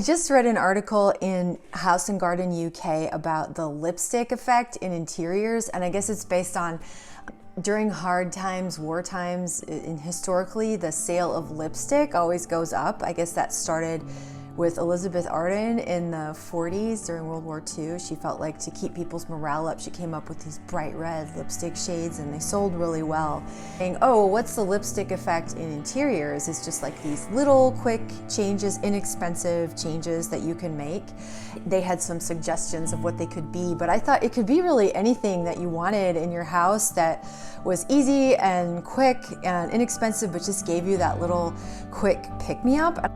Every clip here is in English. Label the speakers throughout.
Speaker 1: I just read an article in House and Garden UK about the lipstick effect in interiors, and I guess it's based on during hard times, war times, historically, the sale of lipstick always goes up. I guess that started with Elizabeth Arden in the 40s during World War II. She felt like to keep people's morale up, she came up with these bright red lipstick shades and they sold really well. Saying, oh, what's the lipstick effect in interiors? It's just like these little quick changes, inexpensive changes that you can make. They had some suggestions of what they could be, but I thought it could be really anything that you wanted in your house that was easy and quick and inexpensive, but just gave you that little quick pick-me-up.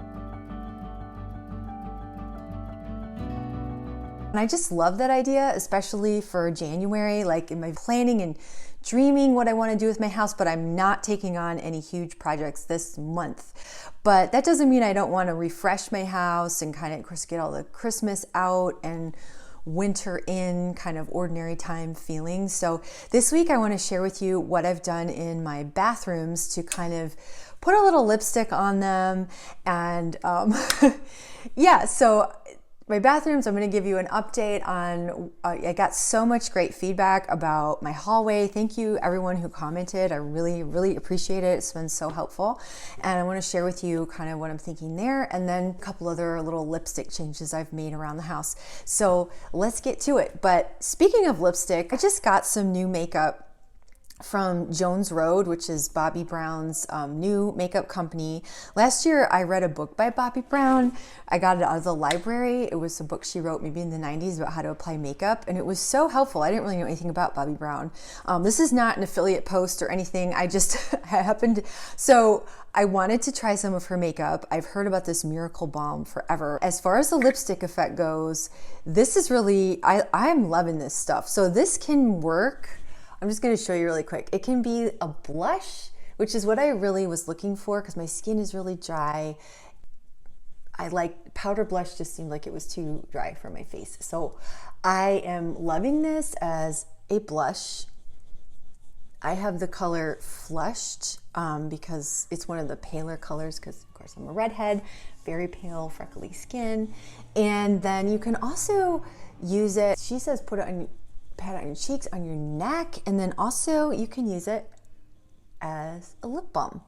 Speaker 1: And I just love that idea, especially for January, like in my planning and dreaming what I want to do with my house, but I'm not taking on any huge projects this month. But that doesn't mean I don't want to refresh my house and kind of, course, get all the Christmas out and winter in kind of ordinary time feeling. So this week I want to share with you what I've done in my bathrooms to kind of put a little lipstick on them. And yeah, so my bathrooms, I'm going to give you an update on, I got so much great feedback about my hallway. Thank you everyone who commented. I really, really appreciate it. It's been so helpful. And I want to share with you kind of what I'm thinking there, and then a couple other little lipstick changes I've made around the house. So let's get to it. But speaking of lipstick, I just got some new makeup from Jones Road, which is Bobbi Brown's new makeup company. Last year, I read a book by Bobbi Brown. I got it out of the library. It was a book she wrote maybe in the 90s about how to apply makeup, and it was so helpful. I didn't really know anything about Bobbi Brown. This is not an affiliate post or anything. I just happened. So I wanted to try some of her makeup. I've heard about this Miracle Balm forever. As far as the lipstick effect goes, this is really, I'm loving this stuff. So this can work. I'm just going to show you really quick. It can be a blush, which is what I really was looking for because my skin is really dry. I like powder blush, just seemed like it was too dry for my face. So I am loving this as a blush. I have the color Flushed because it's one of the paler colors because of course I'm a redhead, very pale freckly skin. And then you can also use it, she says put it on, pat it on your cheeks, on your neck, and then also you can use it as a lip balm.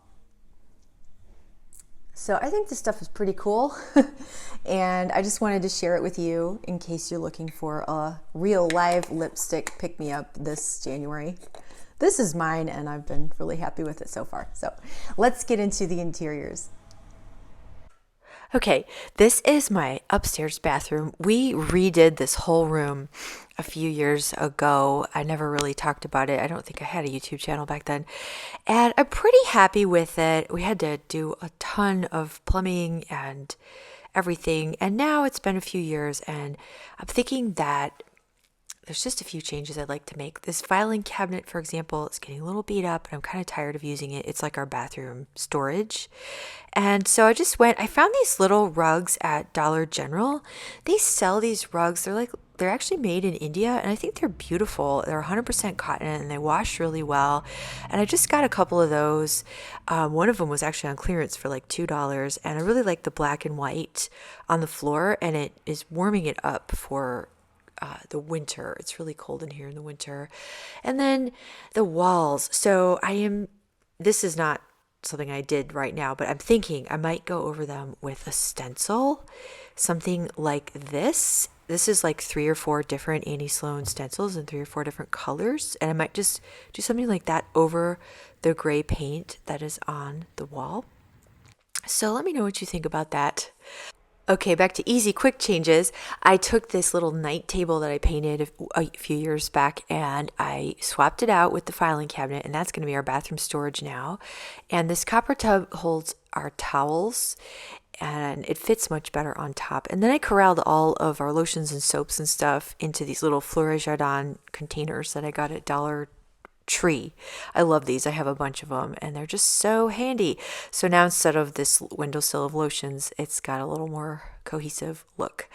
Speaker 1: So I think this stuff is pretty cool and I just wanted to share it with you in case you're looking for a real live lipstick pick-me-up this January. This is mine and I've been really happy with it so far. So let's get into the interiors. Okay, this is my upstairs bathroom. We redid this whole room a few years ago. I never really talked about it. I don't think I had a YouTube channel back then. And I'm pretty happy with it. We had to do a ton of plumbing and everything. And now it's been a few years and I'm thinking that there's just a few changes I'd like to make. This filing cabinet, for example, is getting a little beat up and I'm kind of tired of using it. It's like our bathroom storage. And so I found these little rugs at Dollar General. They sell these rugs. They're actually made in India and I think they're beautiful. They're 100% cotton and they wash really well. And I just got a couple of those. One of them was actually on clearance for like $2 and I really like the black and white on the floor and it is warming it up for the winter. It's really cold in here in the winter. And then the walls. So this is not something I did right now, but I'm thinking I might go over them with a stencil, something like this. This is like 3 or 4 different Annie Sloan stencils in 3 or 4 different colors. And I might just do something like that over the gray paint that is on the wall. So let me know what you think about that. Okay, back to easy, quick changes. I took this little night table that I painted a few years back and I swapped it out with the filing cabinet and that's going to be our bathroom storage now. And this copper tub holds our towels and it fits much better on top. And then I corralled all of our lotions and soaps and stuff into these little Fleur Jardin containers that I got at Dollar Tree. I love these. I have a bunch of them and they're just so handy. So now instead of this windowsill of lotions, it's got a little more cohesive look.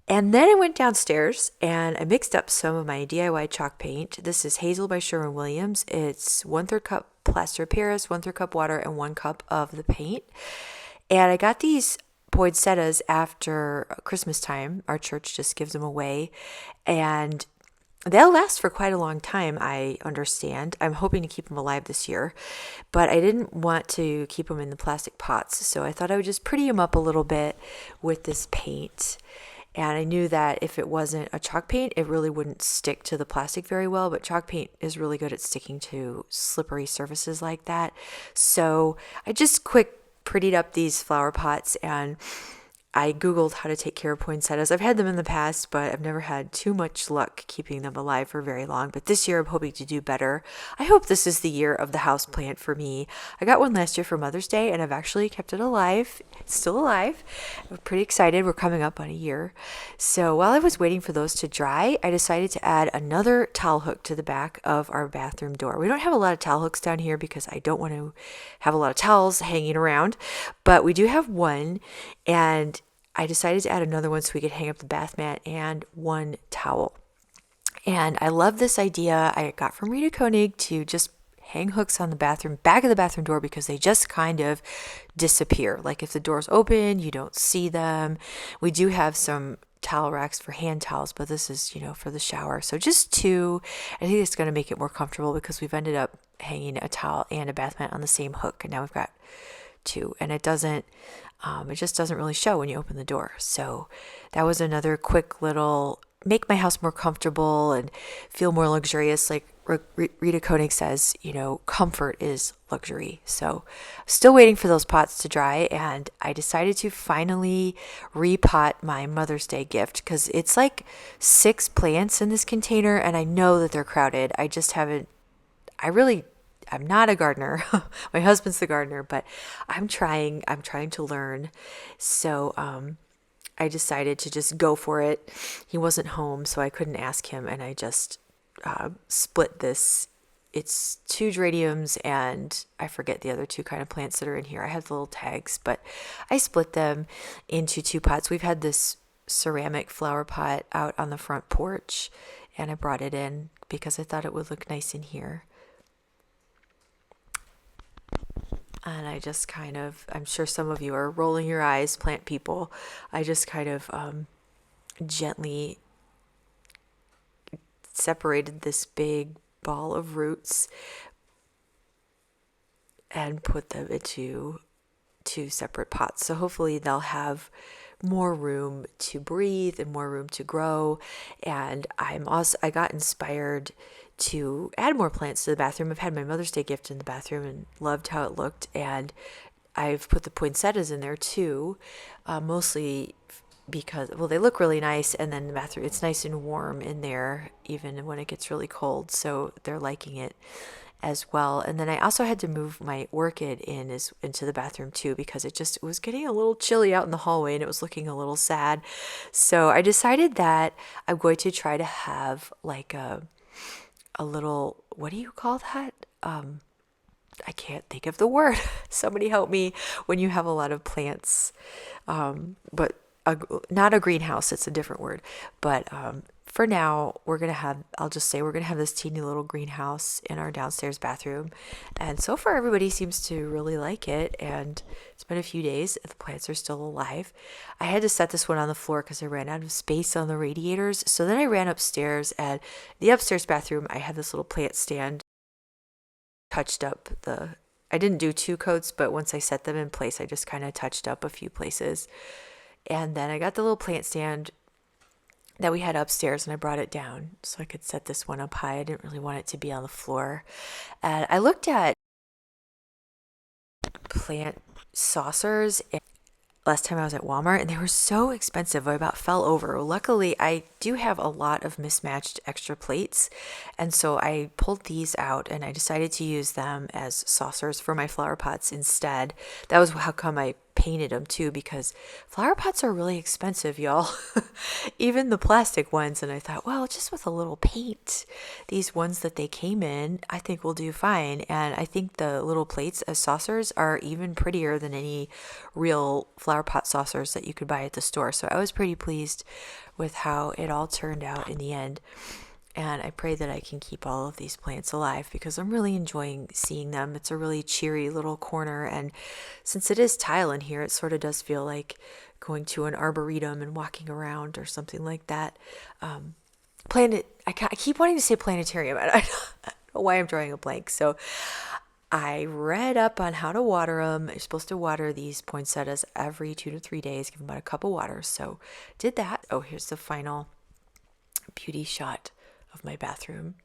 Speaker 1: And then I went downstairs and I mixed up some of my DIY chalk paint. This is Hazel by Sherwin-Williams. It's 1/3 cup plaster of Paris, 1/3 cup water, and 1 cup of the paint. And I got these poinsettias after Christmas time. Our church just gives them away, and they'll last for quite a long time, I understand. I'm hoping to keep them alive this year, but I didn't want to keep them in the plastic pots, so I thought I would just pretty them up a little bit with this paint. And I knew that if it wasn't a chalk paint, it really wouldn't stick to the plastic very well, but chalk paint is really good at sticking to slippery surfaces like that. So I just quick prettied up these flower pots, and I Googled how to take care of poinsettias. I've had them in the past, but I've never had too much luck keeping them alive for very long. But this year I'm hoping to do better. I hope this is the year of the house plant for me. I got one last year for Mother's Day, and I've actually kept it alive. It's still alive. I'm pretty excited. We're coming up on a year. So while I was waiting for those to dry, I decided to add another towel hook to the back of our bathroom door. We don't have a lot of towel hooks down here because I don't want to have a lot of towels hanging around, but we do have one, and I decided to add another one so we could hang up the bath mat and one towel. And I love this idea I got from Rita Koenig to just hang hooks on the back of the bathroom door, because they just kind of disappear. Like if the door's open, you don't see them. We do have some towel racks for hand towels, but this is, for the shower. So just two. I think it's going to make it more comfortable because we've ended up hanging a towel and a bath mat on the same hook, and now we've got two, and it just doesn't really show when you open the door. So that was another quick little make my house more comfortable and feel more luxurious. Like Rita Koenig says, comfort is luxury. So still waiting for those pots to dry, and I decided to finally repot my Mother's Day gift, because it's like 6 plants in this container, and I know that they're crowded. I just haven't, I'm not a gardener. My husband's the gardener, but I'm trying to learn. So I decided to just go for it. He wasn't home, so I couldn't ask him, and I just split this. It's 2 geraniums, and I forget the other 2 kind of plants that are in here. I have the little tags, but I split them into 2 pots. We've had this ceramic flower pot out on the front porch, and I brought it in because I thought it would look nice in here. And I just I'm sure some of you are rolling your eyes, plant people. I just kind of gently separated this big ball of roots and put them into 2 separate pots. So hopefully they'll have more room to breathe and more room to grow. And I got inspired to add more plants to the bathroom. I've had my Mother's Day gift in the bathroom and loved how it looked, and I've put the poinsettias in there too, mostly because, well, they look really nice, and then the bathroom, it's nice and warm in there even when it gets really cold, so they're liking it as well. And then I also had to move my orchid into the bathroom too, because it was getting a little chilly out in the hallway and it was looking a little sad. So I decided that I'm going to try to have like a little, what do you call that? I can't think of the word. Somebody help me. When you have a lot of plants, but not a greenhouse, it's a different word. But for now, I'll just say we're going to have this teeny little greenhouse in our downstairs bathroom. And so far, everybody seems to really like it. And it's been a few days. The plants are still alive. I had to set this one on the floor because I ran out of space on the radiators. So then I ran upstairs, and the upstairs bathroom, I had this little plant stand. Touched up I didn't do 2 coats, but once I set them in place, I just kind of touched up a few places. And then I got the little plant stand that we had upstairs, and I brought it down so I could set this one up high. I didn't really want it to be on the floor. And I looked at plant saucers last time I was at Walmart, and they were so expensive. I about fell over. Luckily, I do have a lot of mismatched extra plates, and so I pulled these out, and I decided to use them as saucers for my flower pots instead. That was how come I painted them too, because flower pots are really expensive, y'all. Even the plastic ones. And I thought, well, just with a little paint, these ones that they came in, I think will do fine. And I think the little plates as saucers are even prettier than any real flower pot saucers that you could buy at the store. So I was pretty pleased with how it all turned out in the end. And I pray that I can keep all of these plants alive because I'm really enjoying seeing them. It's a really cheery little corner. And since it is tile in here, it sort of does feel like going to an arboretum and walking around or something like that. I keep wanting to say planetarium. I don't know why I'm drawing a blank. So I read up on how to water them. You're supposed to water these poinsettias every 2 to 3 days, give them about a cup of water. So did that. Oh, here's the final beauty shot of my bathroom.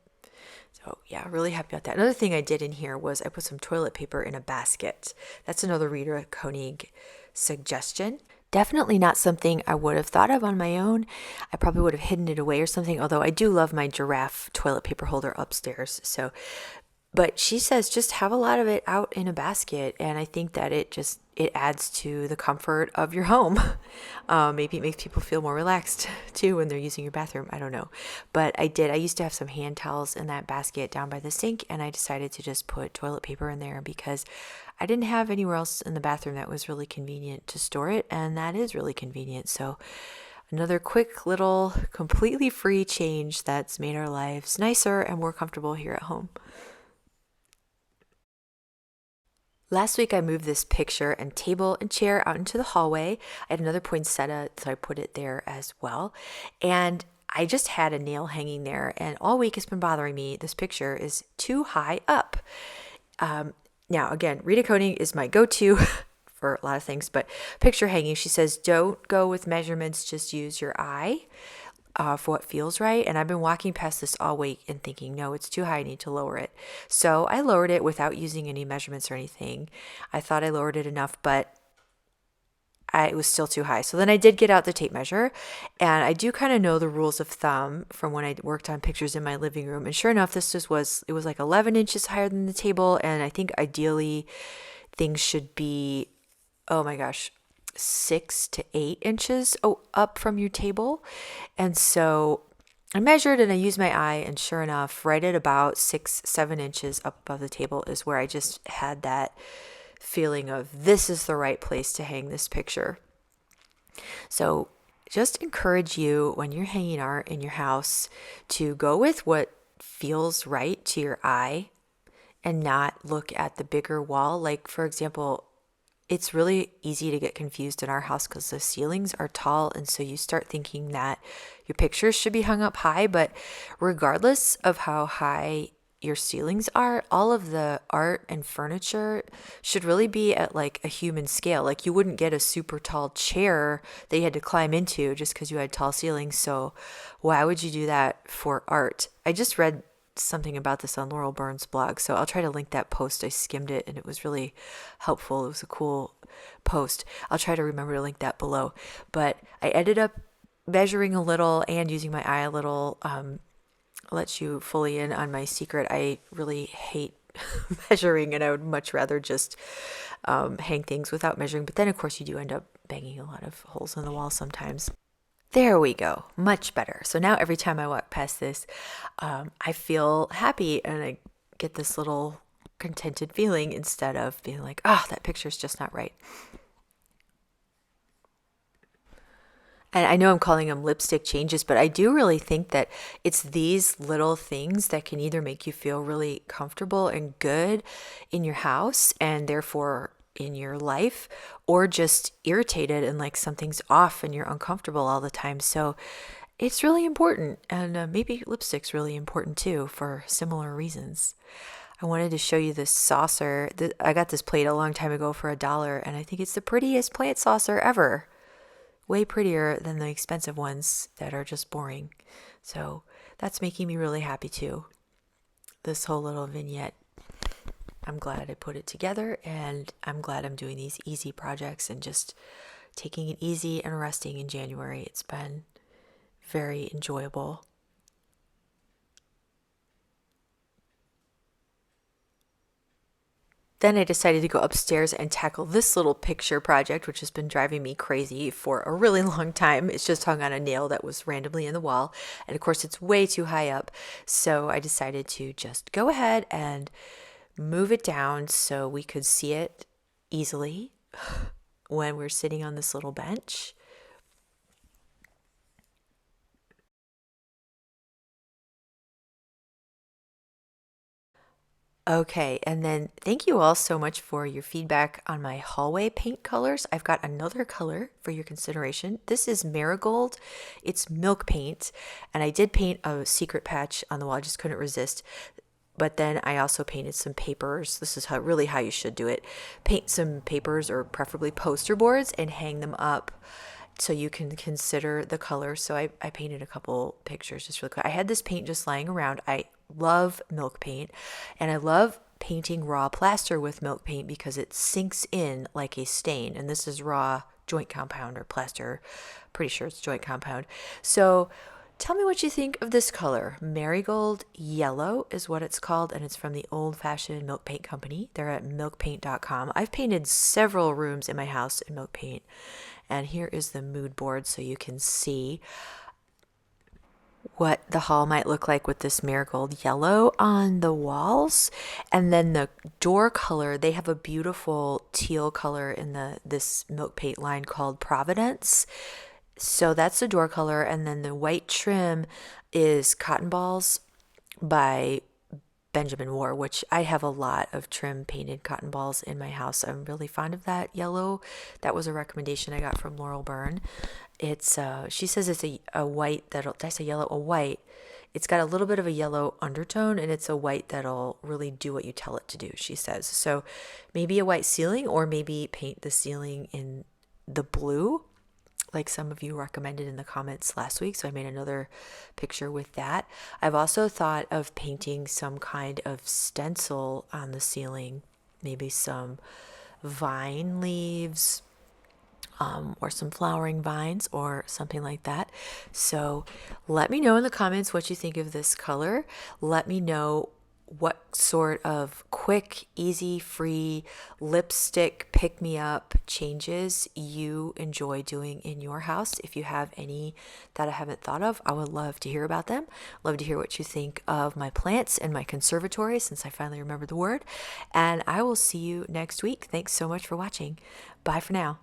Speaker 1: So yeah, really happy about that. Another thing I did in here was I put some toilet paper in a basket. That's another Rita Koenig suggestion. Definitely not something I would have thought of on my own. I probably would have hidden it away or something, although I do love my giraffe toilet paper holder upstairs. But she says just have a lot of it out in a basket, and I think that it adds to the comfort of your home. Maybe it makes people feel more relaxed too when they're using your bathroom. I don't know, but I used to have some hand towels in that basket down by the sink, and I decided to just put toilet paper in there because I didn't have anywhere else in the bathroom that was really convenient to store it, and that is really convenient. So another quick little completely free change that's made our lives nicer and more comfortable here at home. Last week, I moved this picture and table and chair out into the hallway. I had another poinsettia, so I put it there as well. And I just had a nail hanging there, and all week it's been bothering me. This picture is too high up. Now, again, Rita Koenig is my go-to for a lot of things, but picture hanging, she says, don't go with measurements, just use your eye. For what feels right. And I've been walking past this all week and thinking, no, it's too high. I need to lower it. So I lowered it without using any measurements or anything. I thought I lowered it enough, but it was still too high. So then I did get out the tape measure, and I do kind of know the rules of thumb from when I worked on pictures in my living room. And sure enough, it was like 11 inches higher than the table. And I think ideally things should be, oh my gosh, 6 to 8 inches up from your table. And so I measured and I used my eye, and sure enough, right at about 6, 7 inches up above the table is where I just had that feeling of this is the right place to hang this picture. So just encourage you when you're hanging art in your house to go with what feels right to your eye and not look at the bigger wall. Like, for example, it's really easy to get confused in our house because the ceilings are tall. And so you start thinking that your pictures should be hung up high. But regardless of how high your ceilings are, all of the art and furniture should really be at like a human scale. Like you wouldn't get a super tall chair that you had to climb into just because you had tall ceilings. So why would you do that for art? I just read something about this on Laurel Burns' blog, so I'll try to link that post. I skimmed it and it was really helpful. It was a cool post. I'll try to remember to link that below. But I ended up measuring a little and using my eye a little. Let you fully in on my secret. I really hate measuring, and I would much rather just hang things without measuring. But then, of course, you do end up banging a lot of holes in the wall sometimes. There we go. Much better. So now every time I walk past this, I feel happy and I get this little contented feeling instead of being like, oh, that picture's just not right. And I know I'm calling them lipstick changes, but I do really think that it's these little things that can either make you feel really comfortable and good in your house and therefore in your life, or just irritated and like something's off and you're uncomfortable all the time. So it's really important. And maybe lipstick's really important too for similar reasons. I wanted to show you this saucer. I got this plate a long time ago for $1, and I think it's the prettiest plant saucer ever. Way prettier than the expensive ones that are just boring. So that's making me really happy too. This whole little vignette. I'm glad I put it together, and I'm glad I'm doing these easy projects and just taking it easy and resting in January. It's been very enjoyable. Then I decided to go upstairs and tackle this little picture project, which has been driving me crazy for a really long time. It's just hung on a nail that was randomly in the wall. And of course, it's way too high up. So I decided to just go ahead and move it down so we could see it easily when we're sitting on this little bench. Okay, and then thank you all so much for your feedback on my hallway paint colors. I've got another color for your consideration. This is Marigold. It's milk paint, and I did paint a secret patch on the wall. I just couldn't resist. But then I also painted some papers. This is really how you should do it. Paint some papers or preferably poster boards and hang them up so you can consider the color. So I painted a couple pictures just really quick. I had this paint just lying around. I love milk paint, and I love painting raw plaster with milk paint because it sinks in like a stain. And this is raw joint compound or plaster. Pretty sure it's joint compound. So tell me what you think of this color. Marigold Yellow is what it's called, and it's from the Old Fashioned Milk Paint Company. They're at milkpaint.com. I've painted several rooms in my house in milk paint, and here is the mood board so you can see what the hall might look like with this marigold yellow on the walls. And then the door color, they have a beautiful teal color in this milk paint line called Providence. So that's the door color, and then the white trim is Cotton Balls by Benjamin War, which I have a lot of trim painted cotton balls in my house. I'm really fond of that yellow. That was a recommendation I got from Laurel Byrne. It's she says it's a white that'll, did I say yellow? A white. It's got a little bit of a yellow undertone, and it's a white that'll really do what you tell it to do, she says. So maybe a white ceiling, or maybe paint the ceiling in the blue like some of you recommended in the comments last week. So I made another picture with that. I've also thought of painting some kind of stencil on the ceiling, maybe some vine leaves, or some flowering vines or something like that. So let me know in the comments what you think of this color. Let me know what sort of quick, easy, free lipstick pick-me-up changes you enjoy doing in your house. If you have any that I haven't thought of, I would love to hear about them. Love to hear what you think of my plants and my conservatory, since I finally remembered the word. And I will see you next week. Thanks so much for watching. Bye for now.